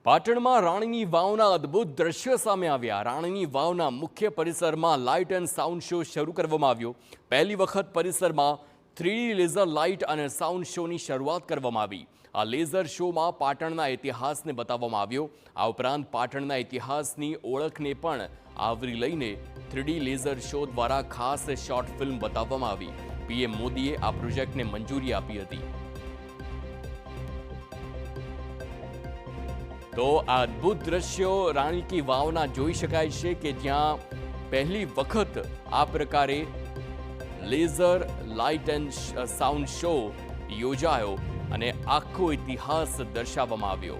પાટણમાં રાણીની વાવના અદ્ભુત દ્રશ્યો સામે આવ્યા। રાણીની વાવના મુખ્ય પરિસરમાં લાઇટ એન્ડ સાઉન્ડ શો શરૂ કરવામાં આવ્યો। પહેલી વખત પરિસરમાં 3D લેઝર લાઇટ અને સાઉન્ડ શોની શરૂઆત કરવામાં આવી। આ લેઝર શોમાં પાટણના ઇતિહાસને બતાવવામાં આવ્યો। આ ઉપરાંત પાટણના ઇતિહાસની ઓળખને પણ આવરી લઈને 3D લેઝર શો દ્વારા ખાસ શોર્ટ ફિલ્મ બતાવવામાં આવી। પીએમ મોદીએ આ પ્રોજેક્ટને મંજૂરી આપી હતી। તો આ અદ્ભુત દ્રશ્યો રાણી કી વાવના જોઈ શકાય છે કે જ્યાં પહેલી વખત આ પ્રકારે laser light and sound show યોજાયો અને આખો ઇતિહાસ દર્શાવવામાં આવ્યો।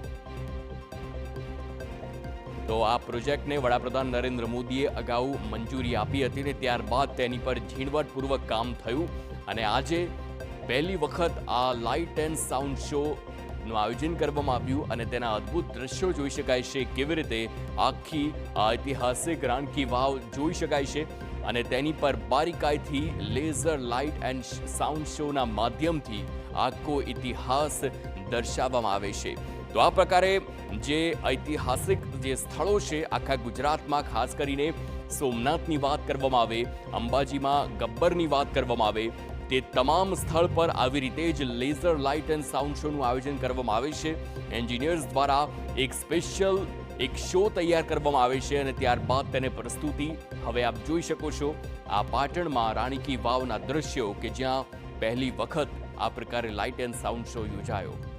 તો આ પ્રોજેક્ટને વડાપ્રધાન નરેન્દ્ર મોદીએ અગાઉ મંજૂરી આપી હતી અને ત્યારબાદ તેની પર ઝીણવટપૂર્વક કામ થયું અને આજે પહેલી વખત આ લાઇટ એન્ડ સાઉન્ડ શો નું આયોજન કરવામાં આવ્યું અને તેના અદ્ભુત દ્રશ્યો જોઈ શકાય છે। કેવી રીતે આખી ઐતિહાસિક રાણી કી વાવ જોઈ શકાય છે અને તેની પર બારીકાઈથી લેઝર લાઇટ એન્ડ સાઉન્ડ શોના માધ્યમથી આખો ઇતિહાસ દર્શાવવામાં આવે છે। તો આ પ્રકારે જે ઐતિહાસિક જે સ્થળો છે આખા ગુજરાતમાં, ખાસ કરીને સોમનાથની વાત કરવામાં આવે, અંબાજીમાં ગબ્બરની વાત કરવામાં આવે, તે તમામ સ્થળ પર આવી રીતે જ લેઝર લાઇટ એન્ડ સાઉન્ડ શોનું આયોજન કરવામાં આવે છે। એન્જિનિયર્સ દ્વારા એક સ્પેશિયલ શો તૈયાર કરવામાં આવે છે અને ત્યારબાદ તેને પ્રસ્તુતિ હવે આપ જોઈ શકો છો। આ પાટણમાં રાણી કી વાવના દ્રશ્યો કે જ્યાં પહેલી વખત આ પ્રકારે લાઇટ એન્ડ સાઉન્ડ શો યોજાયો।